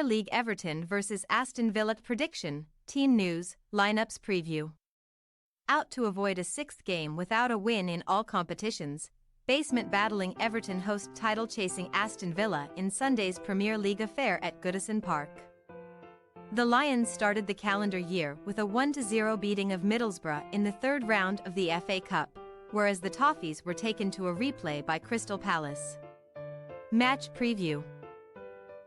League Everton vs Aston Villa prediction, team news, lineups preview. Out to avoid a sixth game without a win in all competitions, basement-battling Everton host title-chasing Aston Villa in Sunday's Premier League affair at Goodison Park. The Lions started the calendar year with a 1-0 beating of Middlesbrough in the third round of the FA Cup, whereas the Toffees were taken to a replay by Crystal Palace. Match preview.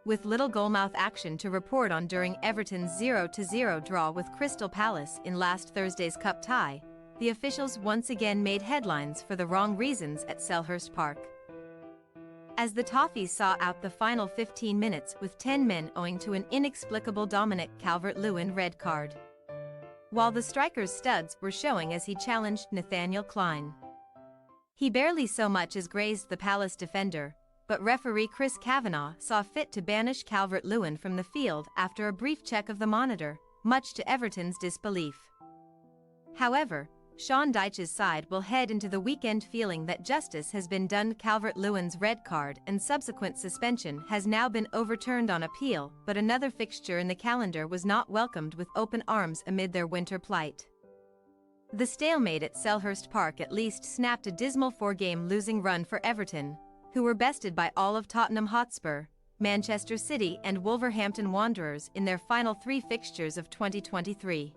With little goalmouth action to report on during Everton's 0-0 draw with Crystal Palace in last Thursday's cup tie, the officials once again made headlines for the wrong reasons at Selhurst Park. As the Toffees saw out the final 15 minutes with 10 men owing to an inexplicable Dominic Calvert-Lewin red card, while the striker's studs were showing as he challenged Nathaniel Clyne. He barely so much as grazed the Palace defender, but referee Chris Kavanagh saw fit to banish Calvert-Lewin from the field after a brief check of the monitor, much to Everton's disbelief. However, Sean Dyche's side will head into the weekend feeling that justice has been done. Calvert-Lewin's red card and subsequent suspension has now been overturned on appeal, but another fixture in the calendar was not welcomed with open arms amid their winter plight. The stalemate at Selhurst Park at least snapped a dismal four-game losing run for Everton, who were bested by all of Tottenham Hotspur, Manchester City and Wolverhampton Wanderers in their final three fixtures of 2023.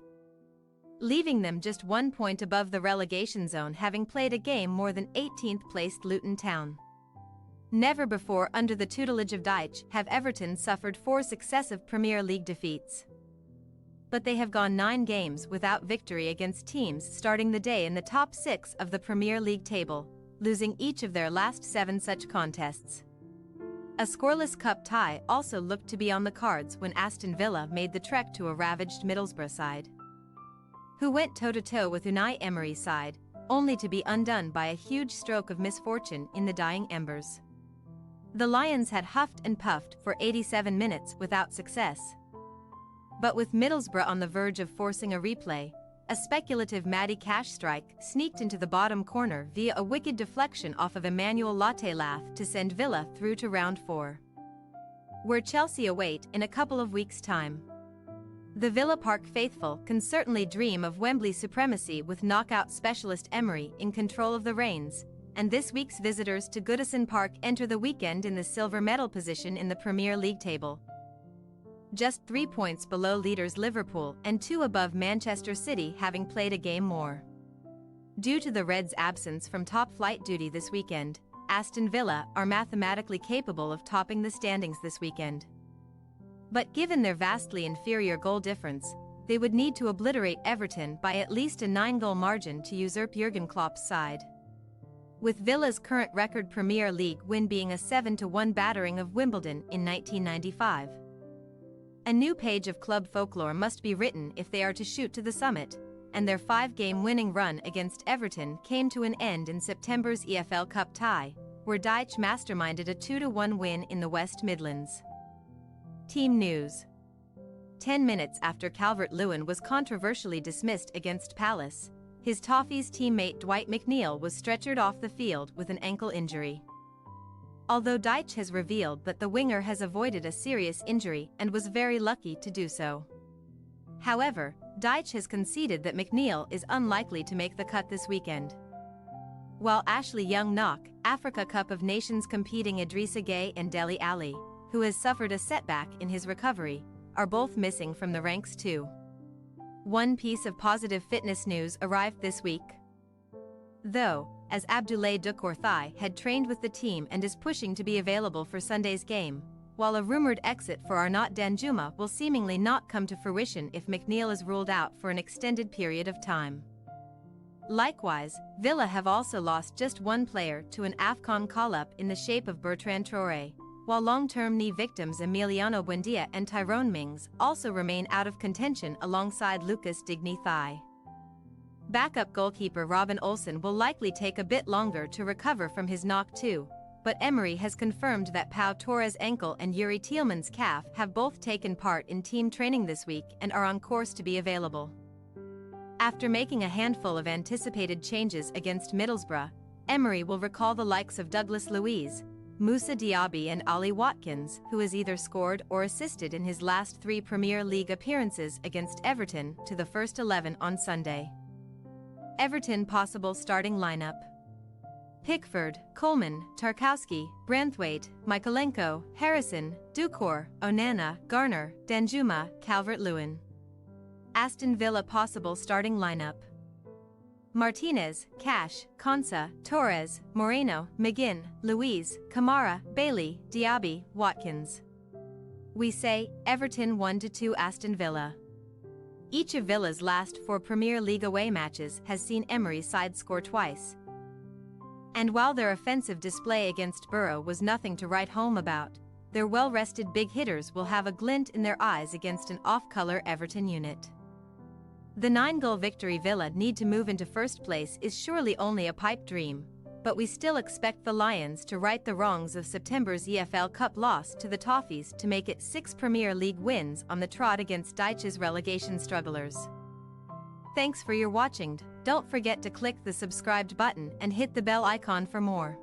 Leaving them just 1 point above the relegation zone, having played a game more than 18th-placed Luton Town. Never before under the tutelage of Dyche have Everton suffered 4 successive Premier League defeats. But they have gone 9 games without victory against teams starting the day in the top 6 of the Premier League table, losing each of their last 7 such contests. A scoreless cup tie also looked to be on the cards when Aston Villa made the trek to a ravaged Middlesbrough side, who went toe-to-toe with Unai Emery's side, only to be undone by a huge stroke of misfortune in the dying embers. The Lions had huffed and puffed for 87 minutes without success. But with Middlesbrough on the verge of forcing a replay, a speculative Matty Cash strike sneaked into the bottom corner via a wicked deflection off of Emmanuel Latelath to send Villa through to round 4, where Chelsea await in a couple of weeks' time. The Villa Park faithful can certainly dream of Wembley supremacy with knockout specialist Emery in control of the reins, and this week's visitors to Goodison Park enter the weekend in the silver medal position in the Premier League table, just 3 points below leaders Liverpool and 2 above Manchester City, having played a game more. Due to the Reds' absence from top-flight duty this weekend, Aston Villa are mathematically capable of topping the standings this weekend. But given their vastly inferior goal difference, they would need to obliterate Everton by at least a 9-goal margin to usurp Jurgen Klopp's side, with Villa's current record Premier League win being a 7-1 battering of Wimbledon in 1995. A new page of club folklore must be written if they are to shoot to the summit, and their 5-game winning run against Everton came to an end in September's EFL Cup tie, where Dyche masterminded a 2-1 win in the West Midlands. Team news. 10 minutes after Calvert-Lewin was controversially dismissed against Palace, his Toffees teammate Dwight McNeil was stretchered off the field with an ankle injury. Although Dyche has revealed that the winger has avoided a serious injury and was very lucky to do so. However, Dyche has conceded that McNeil is unlikely to make the cut this weekend. While Ashley Young knock, Africa Cup of Nations competing Idrissa Gueye and Dele Alli, who has suffered a setback in his recovery, are both missing from the ranks too. One piece of positive fitness news arrived this week, though, as Abdoulaye Doucouré had trained with the team and is pushing to be available for Sunday's game, while a rumored exit for Arnaut Danjuma will seemingly not come to fruition if McNeil is ruled out for an extended period of time. Likewise, Villa have also lost just one player to an AFCON call-up in the shape of Bertrand Traoré, while long-term knee victims Emiliano Buendia and Tyrone Mings also remain out of contention alongside Lucas Digne. Backup goalkeeper Robin Olsen will likely take a bit longer to recover from his knock too, but Emery has confirmed that Pau Torres' ankle and Yuri Tielemans' calf have both taken part in team training this week and are on course to be available. After making a handful of anticipated changes against Middlesbrough, Emery will recall the likes of Douglas Luiz, Moussa Diaby and Ollie Watkins, who has either scored or assisted in his last 3 Premier League appearances against Everton, to the first 11 on Sunday. Everton possible starting lineup: Pickford, Coleman, Tarkowski, Branthwaite, Mykolenko, Harrison, Doucoure, Onana, Garner, Danjuma, Calvert-Lewin. Aston Villa possible starting lineup: Martinez, Cash, Konsa, Torres, Moreno, McGinn, Luiz, Kamara, Bailey, Diaby, Watkins. We say, Everton 1-2 Aston Villa. Each of Villa's last 4 Premier League away matches has seen Emery's side score twice. And while their offensive display against Borough was nothing to write home about, their well-rested big hitters will have a glint in their eyes against an off-color Everton unit. The 9-goal victory Villa need to move into first place is surely only a pipe dream, but we still expect the Lions to right the wrongs of September's EFL Cup loss to the Toffees to make it 6 Premier League wins on the trot against Dyche's relegation strugglers. Thanks for your watching. Don't forget to click the subscribed button and hit the bell icon for more.